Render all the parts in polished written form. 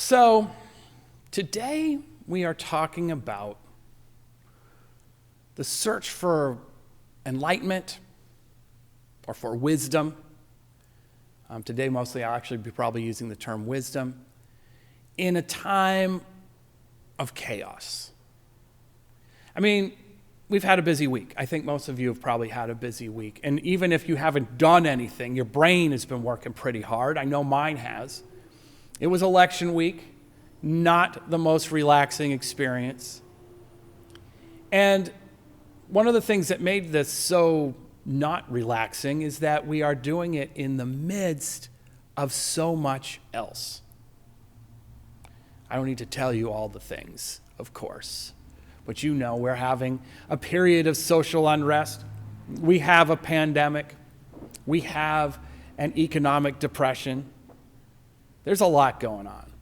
So today we are talking about the search for enlightenment or for wisdom. Today mostly I'll actually be probably using the term wisdom in a time of chaos. I mean, we've had a busy week. I think most of you have probably had a busy week. And even if you haven't done anything, your brain has been working pretty hard. I know mine has. It was election week, not the most relaxing experience. And one of the things that made this so not relaxing is that we are doing it in the midst of so much else. I don't need to tell you all the things, of course, but you know we're having a period of social unrest. We have a pandemic. We have an economic depression. There's a lot going on.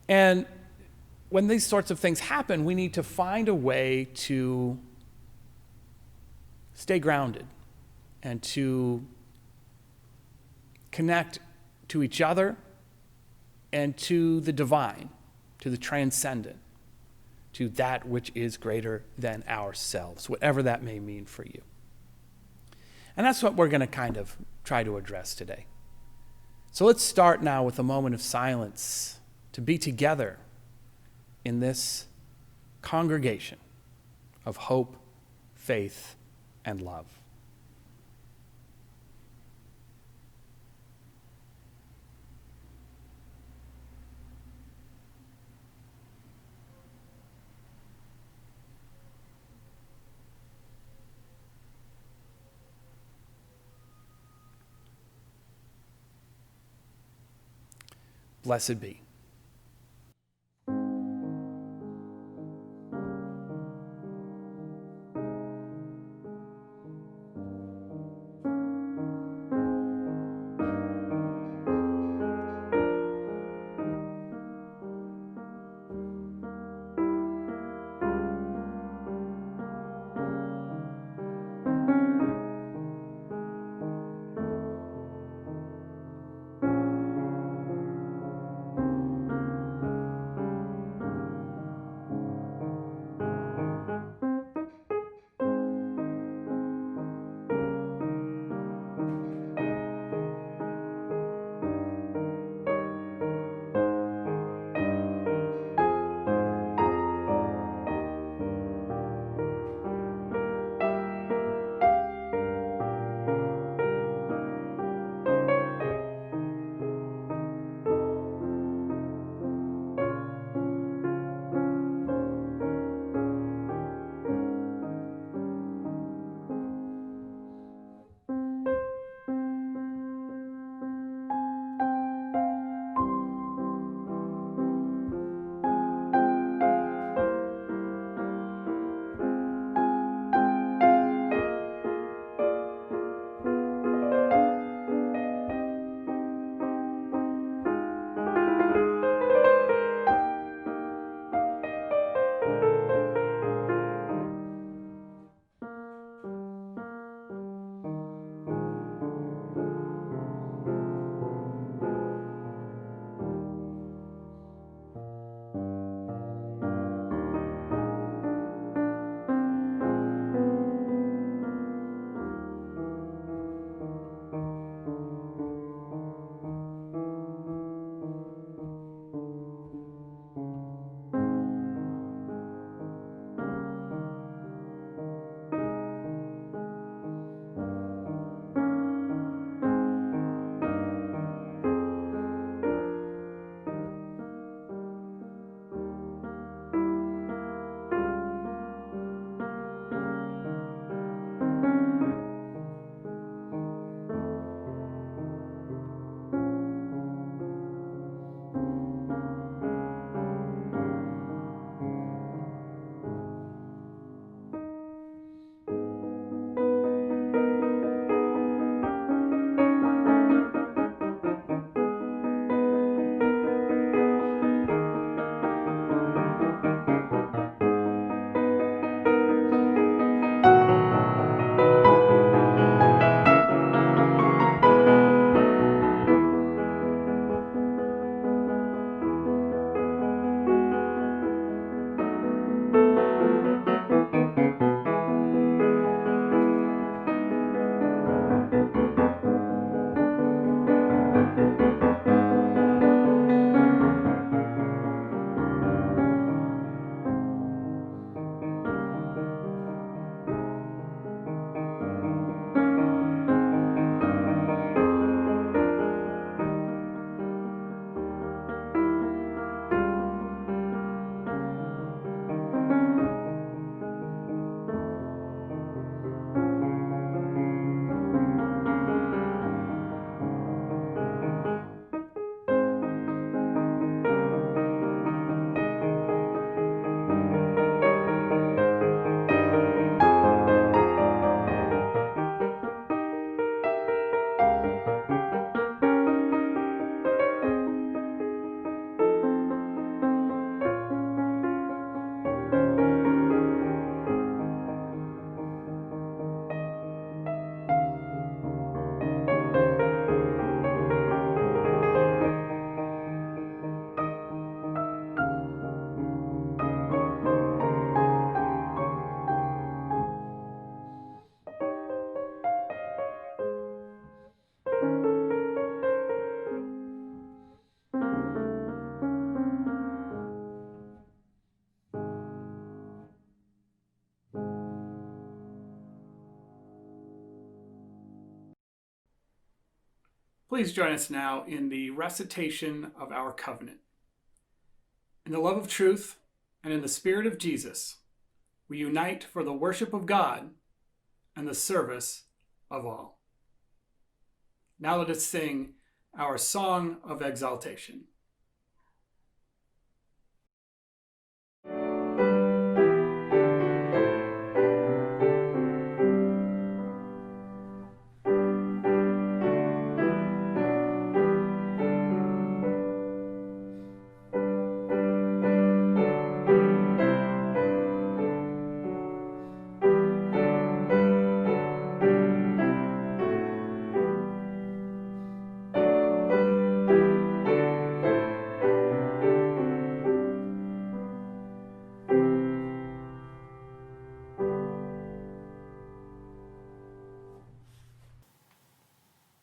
And when these sorts of things happen, we need to find a way to stay grounded and to connect to each other and to the divine, to the transcendent, to that which is greater than ourselves, whatever that may mean for you. And that's what we're going to kind of try to address today. So let's start now with a moment of silence to be together in this congregation of hope, faith, and love. Blessed be. Please join us now in the recitation of our covenant. In the love of truth and in the spirit of Jesus, we unite for the worship of God and the service of all. Now let us sing our song of exaltation.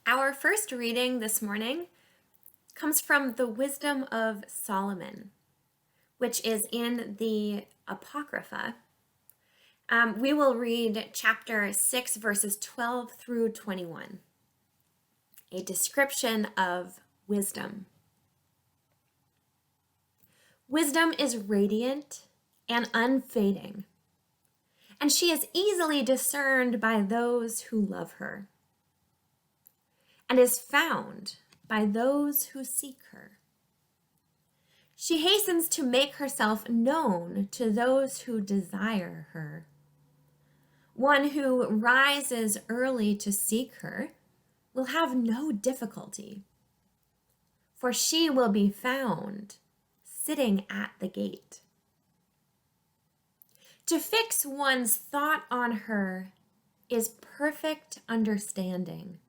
Our first reading this morning comes from the Wisdom of Solomon, which is in the Apocrypha. We will read chapter 6, verses 12 through 21, a description of wisdom. Wisdom is radiant and unfading, and she is easily discerned by those who love her, and is found by those who seek her. She hastens to make herself known to those who desire her. One who rises early to seek her will have no difficulty, for she will be found sitting at the gate. To fix one's thought on her is perfect understanding,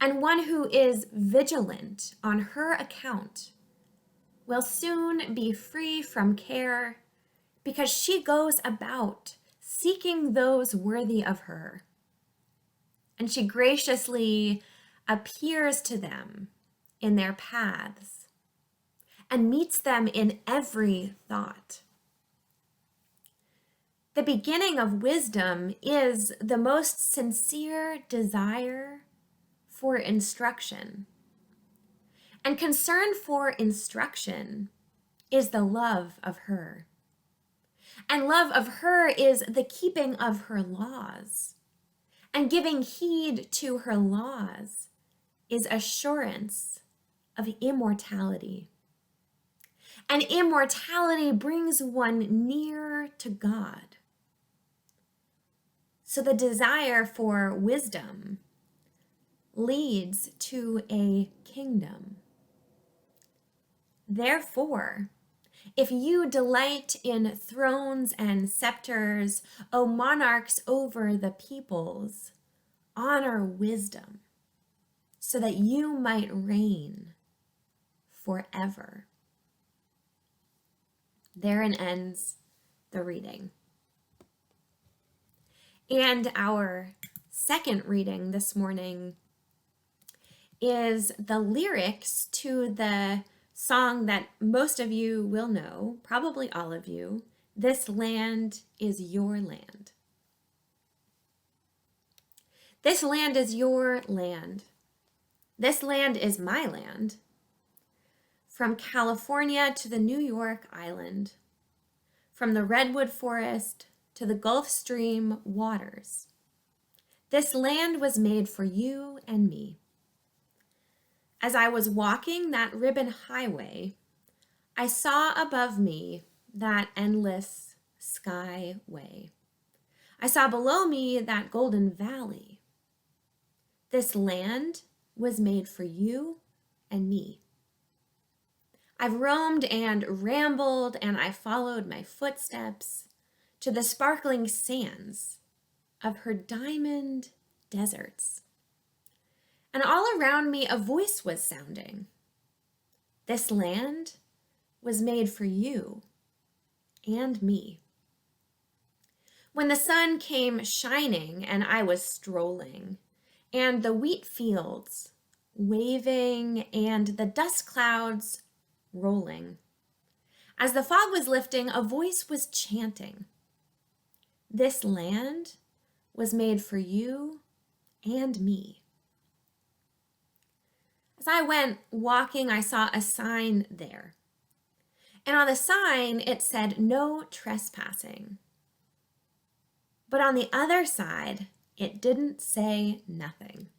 and one who is vigilant on her account will soon be free from care, because she goes about seeking those worthy of her, and she graciously appears to them in their paths and meets them in every thought. The beginning of wisdom is the most sincere desire for instruction, and concern for instruction is the love of her, and love of her is the keeping of her laws, and giving heed to her laws is assurance of immortality, and immortality brings one near to God. So the desire for wisdom leads to a kingdom. Therefore, if you delight in thrones and scepters, O monarchs over the peoples, honor wisdom, so that you might reign forever. Therein ends the reading. And our second reading this morning is the lyrics to the song that most of you will know, probably all of you, "This Land is Your Land." This land is your land. This land is my land. From California to the New York Island, from the redwood forest to the Gulf Stream waters, this land was made for you and me. As I was walking that ribbon highway, I saw above me that endless skyway. I saw below me that golden valley. This land was made for you and me. I've roamed and rambled, and I followed my footsteps to the sparkling sands of her diamond deserts. And all around me a voice was sounding. This land was made for you and me. When the sun came shining and I was strolling, and the wheat fields waving and the dust clouds rolling, as the fog was lifting, a voice was chanting, "This land was made for you and me." As I went walking, I saw a sign there. And on the sign, it said, "No trespassing." But on the other side, it didn't say nothing.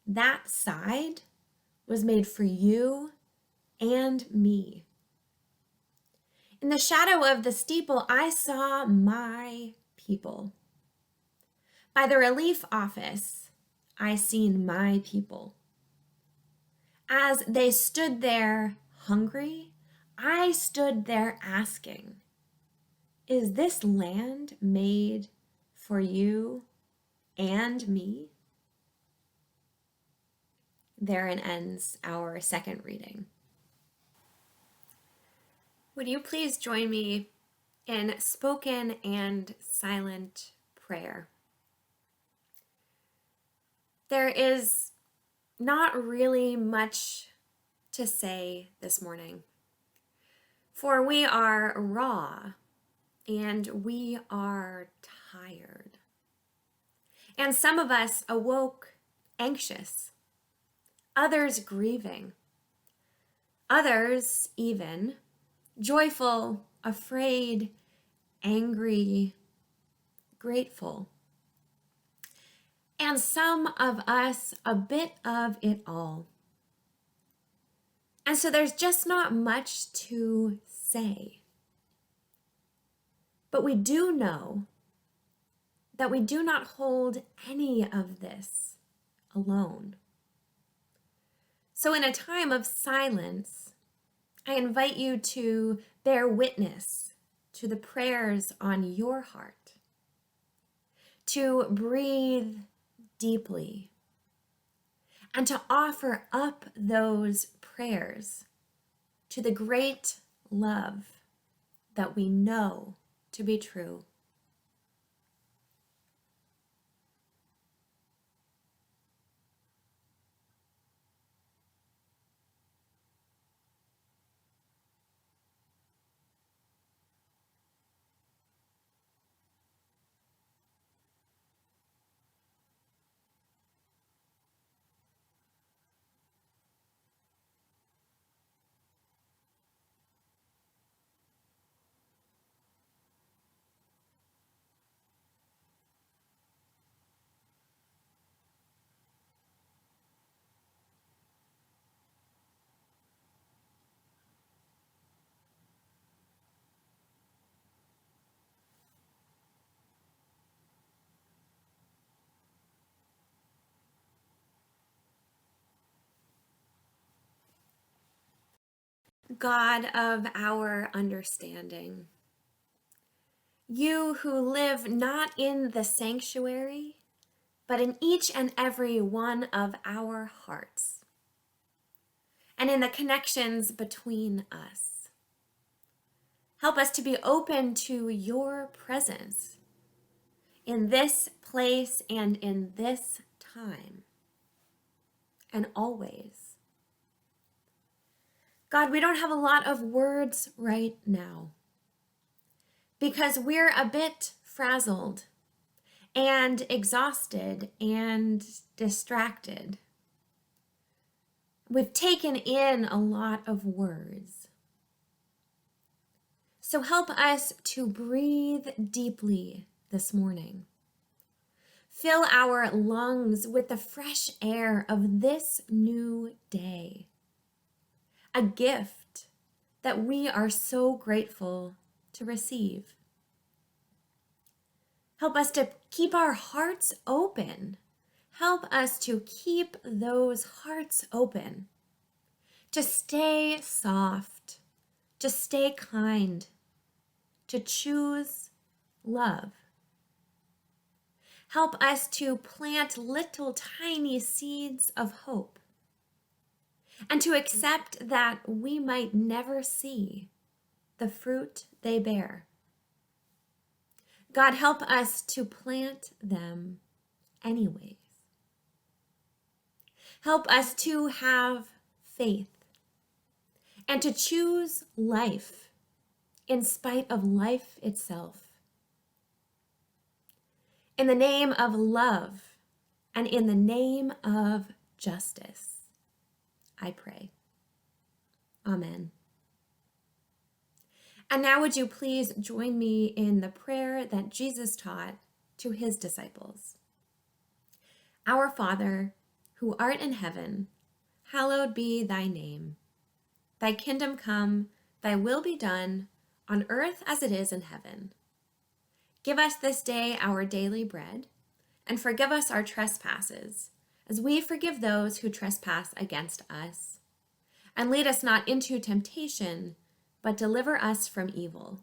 That side was made for you and me. In the shadow of the steeple, I saw my people. By the relief office, I seen my people. As they stood there hungry, I stood there asking, is this land made for you and me? Therein ends our second reading. Would you please join me in spoken and silent prayer? There is not really much to say this morning, for we are raw and we are tired. And some of us awoke anxious, others grieving, others even joyful, afraid, angry, grateful. And some of us a bit of it all. And so there's just not much to say. But we do know that we do not hold any of this alone. So in a time of silence, I invite you to bear witness to the prayers on your heart, to breathe deeply, and to offer up those prayers to the great love that we know to be true. God of our understanding, you who live not in the sanctuary, but in each and every one of our hearts, and in the connections between us. Help us to be open to your presence in this place and in this time, and always. God, we don't have a lot of words right now because we're a bit frazzled and exhausted and distracted. We've taken in a lot of words. So help us to breathe deeply this morning. Fill our lungs with the fresh air of this new day. A gift that we are so grateful to receive. Help us to keep our hearts open. Help us to keep those hearts open. To stay soft, to stay kind, to choose love. Help us to plant little tiny seeds of hope and to accept that we might never see the fruit they bear. God, help us to plant them anyways. Help us to have faith and to choose life in spite of life itself. In the name of love and in the name of justice. I pray. Amen. And now would you please join me in the prayer that Jesus taught to his disciples. Our Father, who art in heaven, hallowed be thy name. Thy kingdom come, thy will be done, on earth as it is in heaven. Give us this day our daily bread, and forgive us our trespasses, as we forgive those who trespass against us. And lead us not into temptation, but deliver us from evil.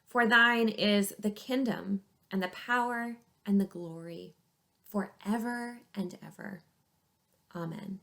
For thine is the kingdom, and the power, and the glory, forever and ever. Amen.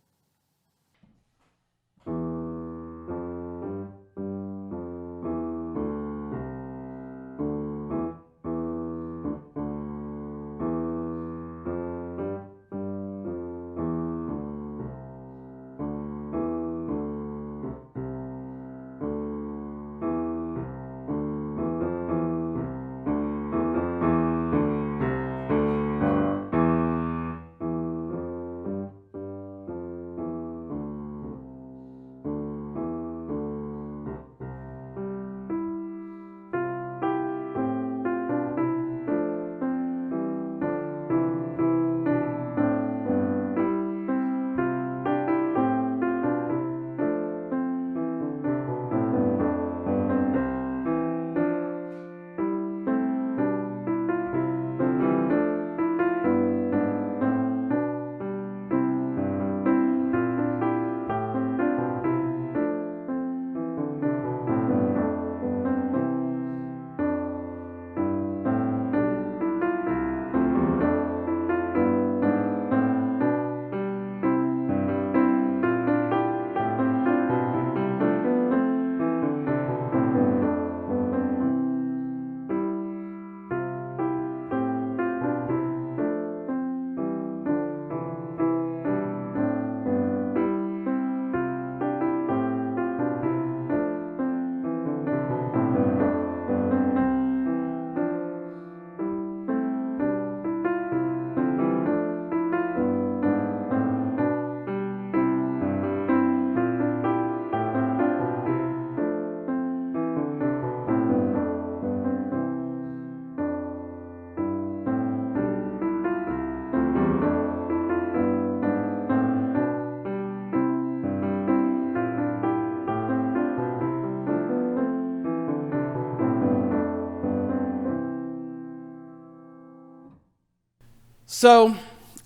So,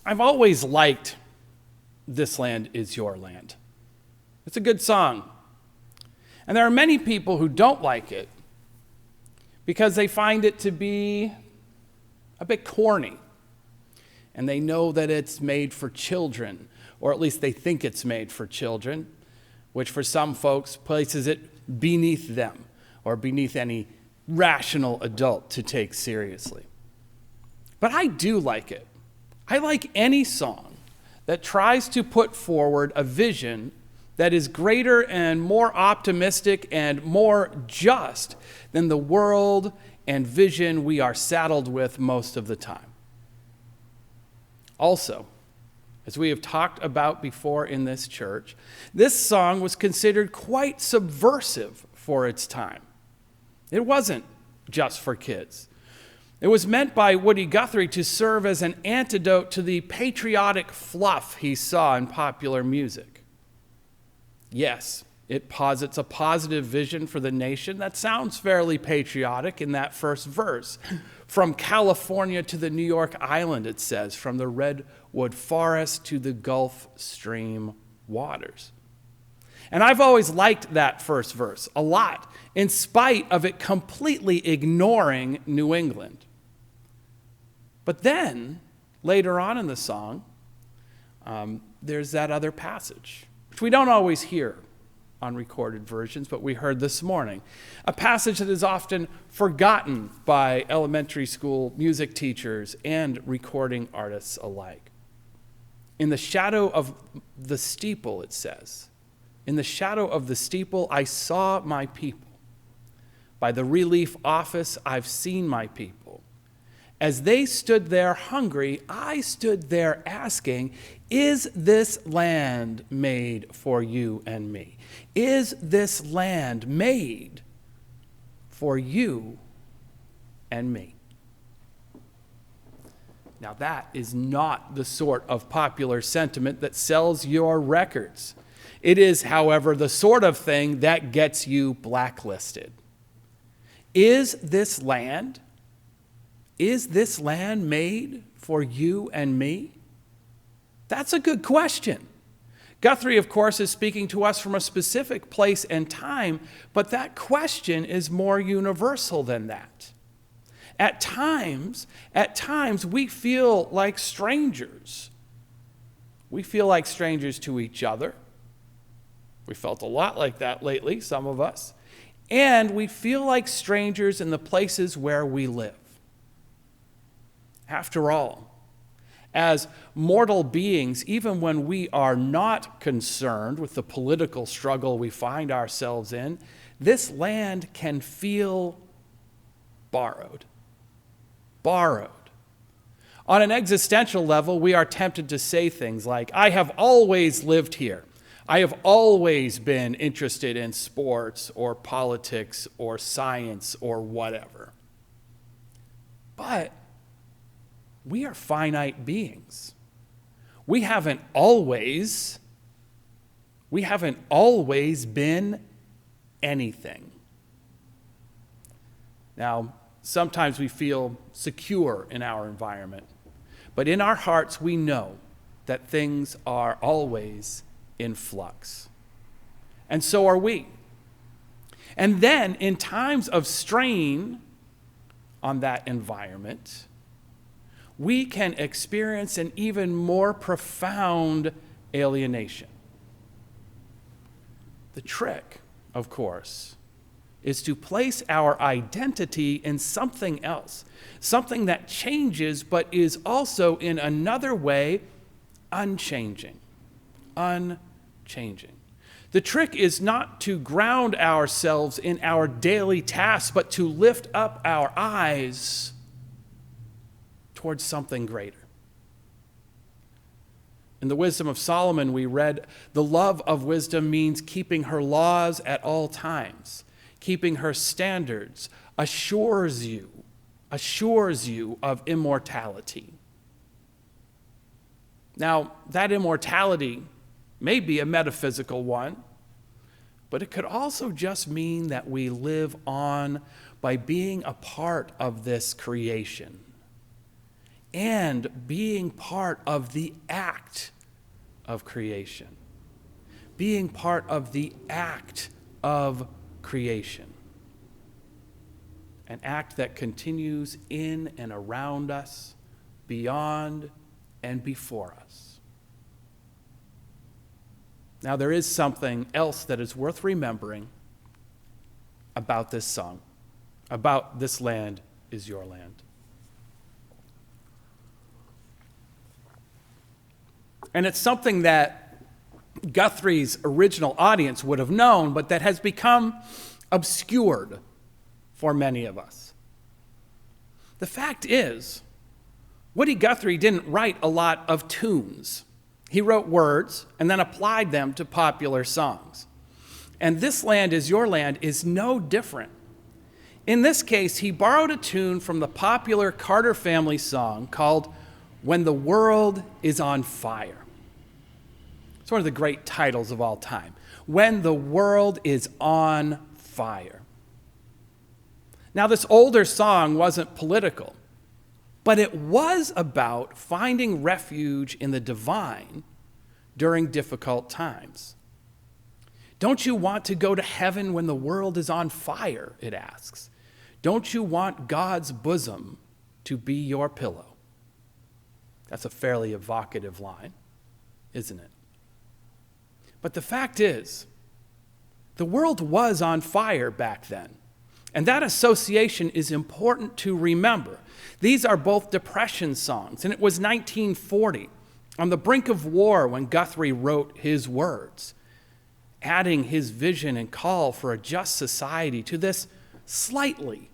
I've always liked This Land Is Your Land. It's a good song. And there are many people who don't like it because they find it to be a bit corny. And they know that it's made for children, or at least they think it's made for children, which for some folks places it beneath them or beneath any rational adult to take seriously. But I do like it. I like any song that tries to put forward a vision that is greater and more optimistic and more just than the world and vision we are saddled with most of the time. Also, as we have talked about before in this church, this song was considered quite subversive for its time. It wasn't just for kids. It was meant by Woody Guthrie to serve as an antidote to the patriotic fluff he saw in popular music. Yes, it posits a positive vision for the nation that sounds fairly patriotic in that first verse. From California to the New York Island, it says, from the redwood forest to the Gulf Stream waters. And I've always liked that first verse a lot, in spite of it completely ignoring New England. But then, later on in the song, there's that other passage, which we don't always hear on recorded versions, but we heard this morning. A passage that is often forgotten by elementary school music teachers and recording artists alike. In the shadow of the steeple, it says, in the shadow of the steeple, I saw my people. By the relief office, I've seen my people. As they stood there hungry, I stood there asking, is this land made for you and me? Is this land made for you and me? Now, that is not the sort of popular sentiment that sells your records. It is, however, the sort of thing that gets you blacklisted. Is this land made for you and me? That's a good question. Guthrie, of course, is speaking to us from a specific place and time, but that question is more universal than that. At times, we feel like strangers. We feel like strangers to each other. We felt a lot like that lately, some of us. And we feel like strangers in the places where we live. After all, as mortal beings, even when we are not concerned with the political struggle we find ourselves in, this land can feel borrowed. On an existential level, we are tempted to say things like, I have always lived here. I have always been interested in sports or politics or science or whatever. But we are finite beings. We haven't always been anything. Now, sometimes we feel secure in our environment, but in our hearts we know that things are always in flux. And so are we. And then in times of strain on that environment, we can experience an even more profound alienation. The trick, of course, is to place our identity in something else, something that changes but is also in another way unchanging. The trick is not to ground ourselves in our daily tasks, but to lift up our eyes towards something greater. In the Wisdom of Solomon, we read, the love of wisdom means keeping her laws at all times. Keeping her standards assures you of immortality. Now, that immortality may be a metaphysical one, but it could also just mean that we live on by being a part of this creation and being part of the act of creation. Being part of the act of creation. An act that continues in and around us, beyond and before us. Now, there is something else that is worth remembering about this song, about this land is your land. And it's something that Guthrie's original audience would have known, but that has become obscured for many of us. The fact is, Woody Guthrie didn't write a lot of tunes. He wrote words and then applied them to popular songs. And This Land Is Your Land is no different. In this case, he borrowed a tune from the popular Carter family song called When the World Is on Fire. It's one of the great titles of all time. When the World Is on Fire. Now, this older song wasn't political, but it was about finding refuge in the divine during difficult times. Don't you want to go to heaven when the world is on fire, it asks. Don't you want God's bosom to be your pillow? That's a fairly evocative line, isn't it? But the fact is, the world was on fire back then. And that association is important to remember. These are both Depression songs, and it was 1940, on the brink of war, when Guthrie wrote his words, adding his vision and call for a just society to this slightly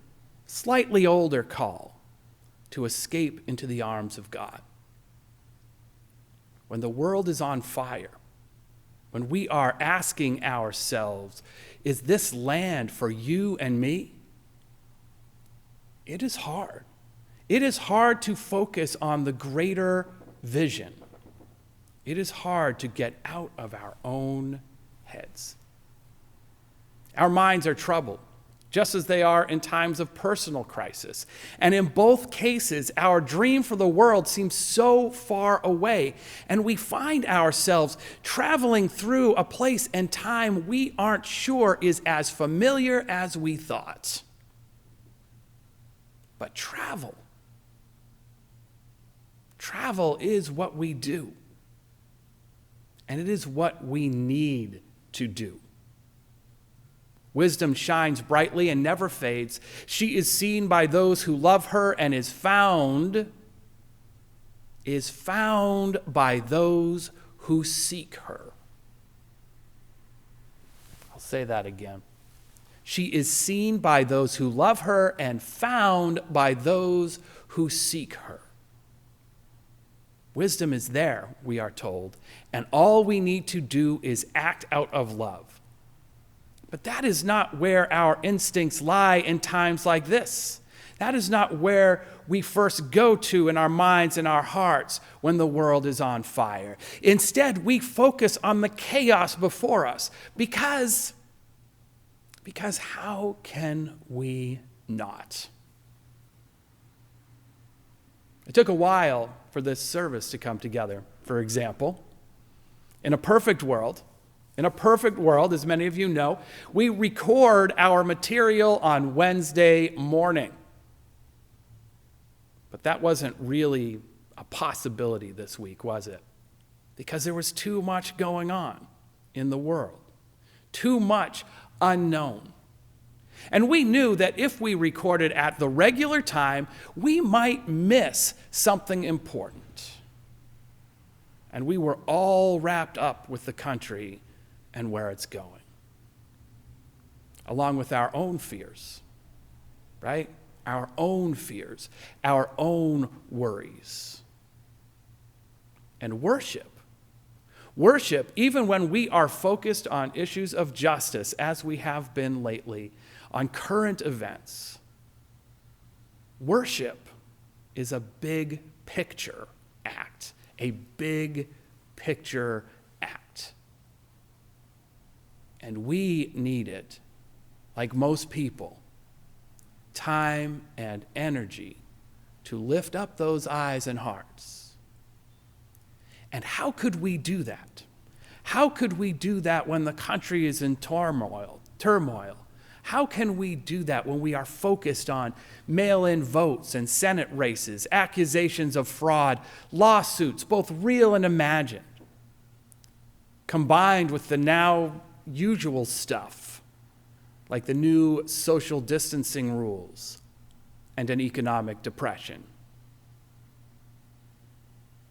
older call to escape into the arms of God. When the world is on fire, when we are asking ourselves, is this land for you and me? It is hard. It is hard to focus on the greater vision. It is hard to get out of our own heads. Our minds are troubled, just as they are in times of personal crisis. And in both cases, our dream for the world seems so far away, and we find ourselves traveling through a place and time we aren't sure is as familiar as we thought. But travel is what we do. And it is what we need to do. Wisdom shines brightly and never fades. She is seen by those who love her and is found by those who seek her. I'll say that again. She is seen by those who love her and found by those who seek her. Wisdom is there, we are told, and all we need to do is act out of love. But that is not where our instincts lie in times like this. That is not where we first go to in our minds and our hearts when the world is on fire. Instead, we focus on the chaos before us because how can we not? It took a while for this service to come together, for example. In a perfect world, as many of you know, we record our material on Wednesday morning. But that wasn't really a possibility this week, was it? Because there was too much going on in the world, too much unknown. And we knew that if we recorded at the regular time, we might miss something important. And we were all wrapped up with the country and where it's going, along with our own fears, right? Our own fears, our own worries. And worship, even when we are focused on issues of justice, as we have been lately, on current events, worship is a big picture act, a big picture act. And we need it, like most people, time and energy to lift up those eyes and hearts. And how could we do that? How could we do that when the country is in turmoil? How can we do that when we are focused on mail-in votes and Senate races, accusations of fraud, lawsuits, both real and imagined, combined with the now usual stuff, like the new social distancing rules and an economic depression?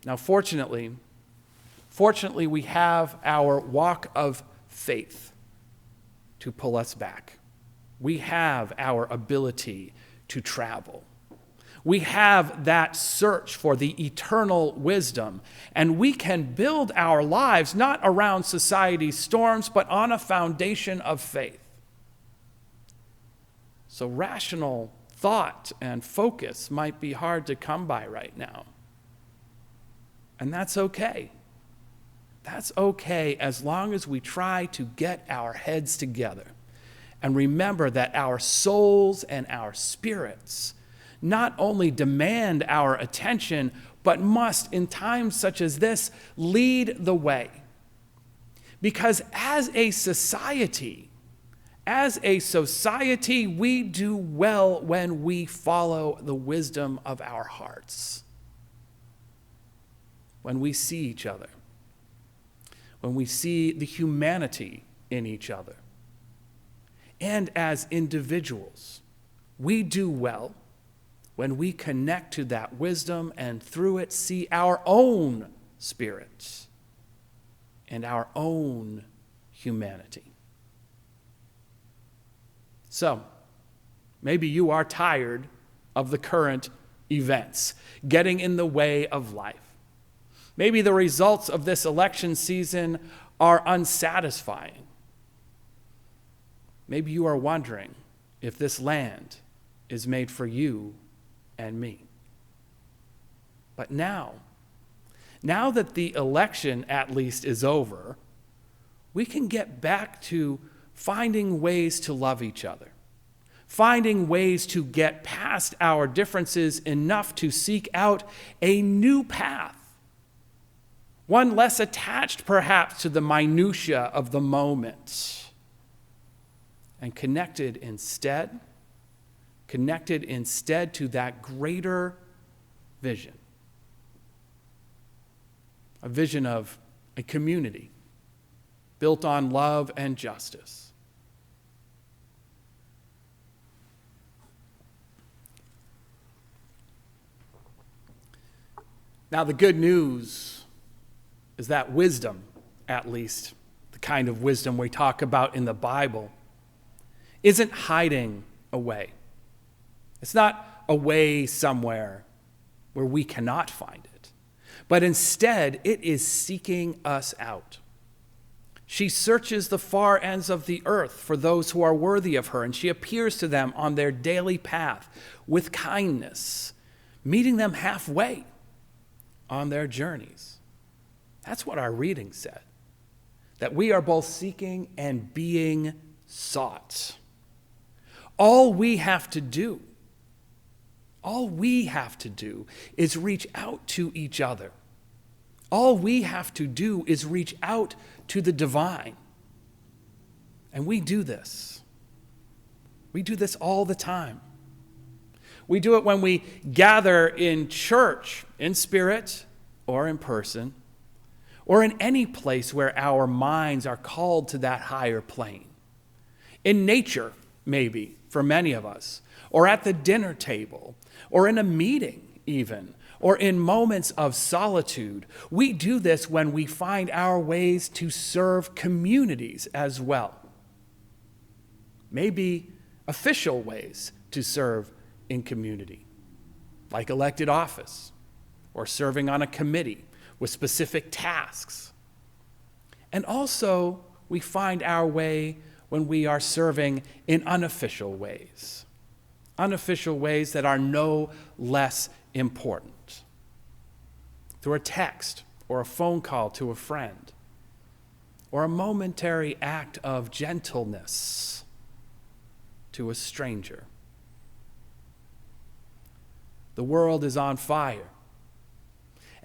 Now, fortunately, we have our walk of faith to pull us back. We have our ability to travel. We have that search for the eternal wisdom, and we can build our lives not around society's storms, but on a foundation of faith. So rational thought and focus might be hard to come by right now. And that's okay. That's okay as long as we try to get our heads together and remember that our souls and our spirits not only demand our attention, but must, in times such as this, lead the way. Because as a society, we do well when we follow the wisdom of our hearts. When we see each other, when we see the humanity in each other. And as individuals, we do well when we connect to that wisdom and through it see our own spirits and our own humanity. So, maybe you are tired of the current events getting in the way of life. Maybe the results of this election season are unsatisfying. Maybe you are wondering if this land is made for you and me. But now that the election at least is over, we can get back to finding ways to love each other, finding ways to get past our differences enough to seek out a new path, one less attached perhaps to the minutia of the moment, and connected instead to that greater vision, a vision of a community built on love and justice. Now, the good news is that wisdom, at least the kind of wisdom we talk about in the Bible, isn't hiding away. It's not away somewhere where we cannot find it, but instead it is seeking us out. She searches the far ends of the earth for those who are worthy of her, and she appears to them on their daily path with kindness, meeting them halfway on their journeys. That's what our reading said, that we are both seeking and being sought. All we have to do is reach out to each other. All we have to do is reach out to the divine. And we do this. We do this all the time. We do it when we gather in church, in spirit or in person, or in any place where our minds are called to that higher plane. In nature, maybe, for many of us, or at the dinner table, or in a meeting even, or in moments of solitude. We do this when we find our ways to serve communities as well. Maybe official ways to serve in community, like elected office, or serving on a committee with specific tasks. And also, we find our way when we are serving in unofficial ways that are no less important. Through a text or a phone call to a friend, or a momentary act of gentleness to a stranger. The world is on fire.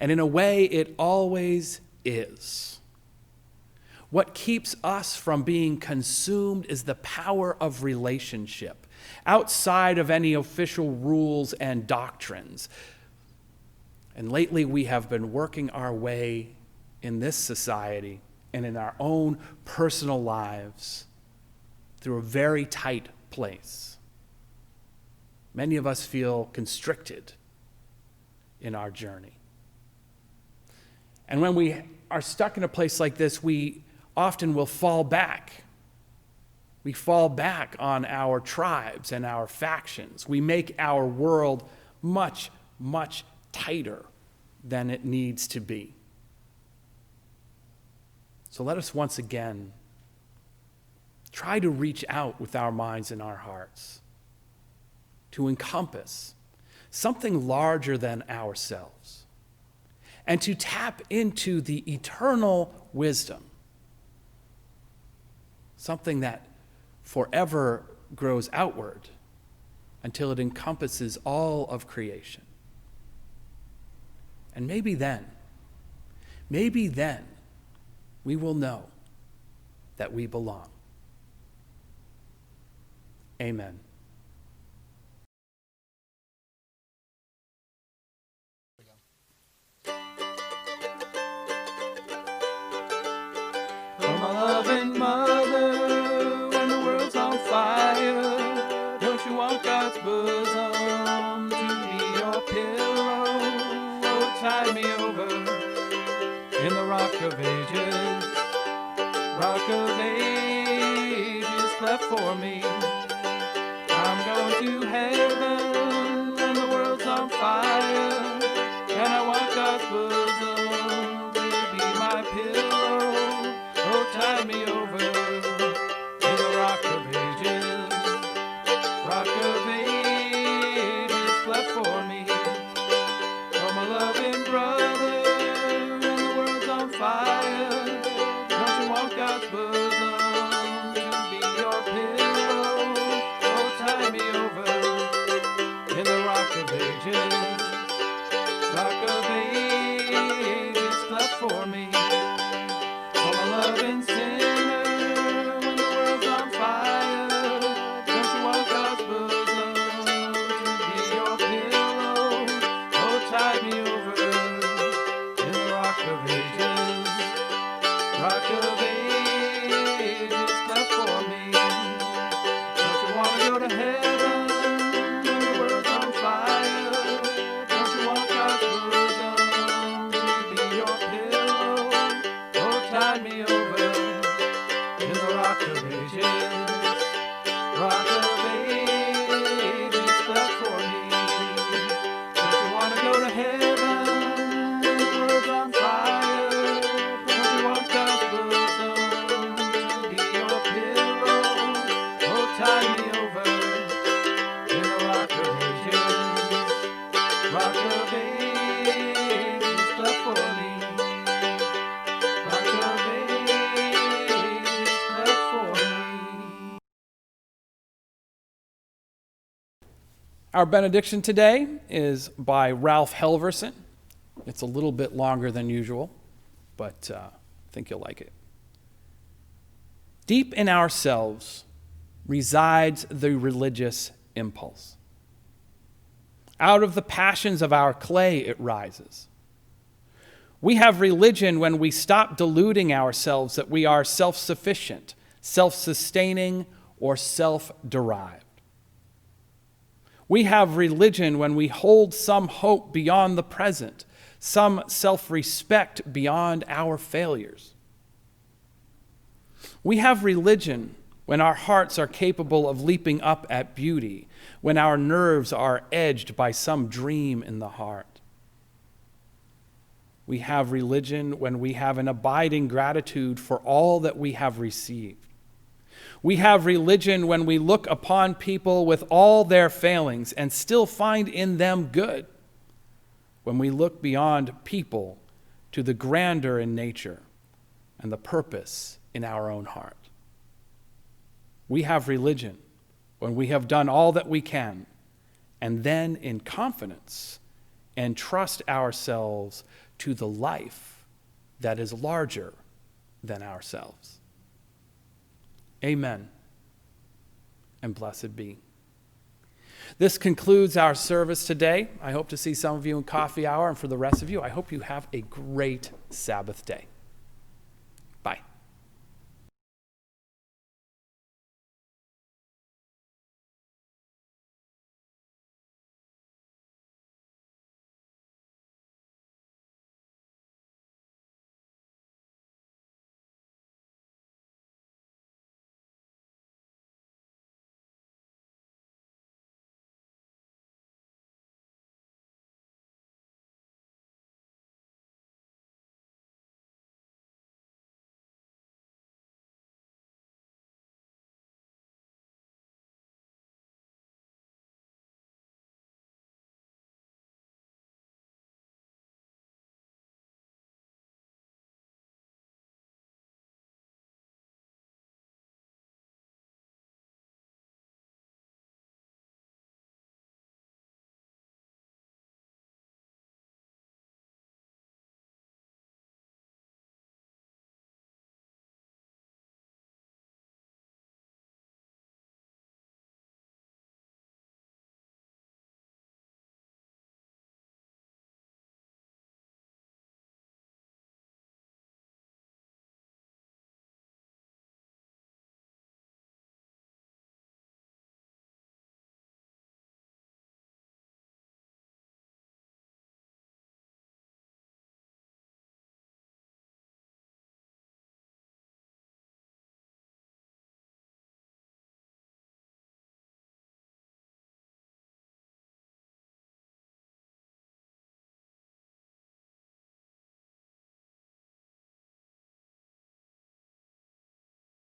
And in a way, it always is. What keeps us from being consumed is the power of relationship, outside of any official rules and doctrines. And lately, we have been working our way in this society and in our own personal lives through a very tight place. Many of us feel constricted in our journey. And when we are stuck in a place like this, we often will fall back. We fall back on our tribes and our factions. We make our world much, much tighter than it needs to be. So let us once again try to reach out with our minds and our hearts to encompass something larger than ourselves, and to tap into the eternal wisdom, something that forever grows outward until it encompasses all of creation. And maybe then, we will know that we belong. Amen. Oh, my loving mother, when the world's on fire, don't you want God's bosom to be your pillow? Oh, tide me over in the rock of ages, cleft for me. I'm going to heaven when the world's on fire, and I want God's bosom to be my pillow. Oh, tide me over in the rock of ages. Rock of ages, cleft for me. Oh, my loving brother, when the world's on fire, don't you want God's bosom to be your pillow? Oh, tie me over in the rock of ages. Rock of ages, cleft for me. Oh, my loving sinner, when the world's on fire, don't you want God's bosom to be your pillow? Oh, tie me over in the rock of ages. Rock of ages, cleft for me. Don't you want to go to heaven when the world's on fire? Don't you want God's bosom to be your pillow? Oh, tide me over in the rock of ages. Rock of ages, cleft for me. Don't you want to go to heaven when the world's on fire? Don't you want God's bosom to be your pillow? Oh, tie me over in the rock of ages. Rock of ages, cleft for me. Rock of ages, cleft for me. Our benediction today is by Ralph Helverson. It's a little bit longer than usual, but I think you'll like it. Deep in ourselves resides the religious impulse. Out of the passions of our clay it rises. We have religion when we stop deluding ourselves that we are self-sufficient, self-sustaining, or self-derived. We have religion when we hold some hope beyond the present, some self-respect beyond our failures. We have religion when our hearts are capable of leaping up at beauty, when our nerves are edged by some dream in the heart. We have religion when we have an abiding gratitude for all that we have received. We have religion when we look upon people with all their failings and still find in them good. When we look beyond people to the grandeur in nature and the purpose in our own heart. We have religion when we have done all that we can and then in confidence entrust ourselves to the life that is larger than ourselves. Amen, and blessed be. This concludes our service today. I hope to see some of you in coffee hour, and for the rest of you, I hope you have a great Sabbath day.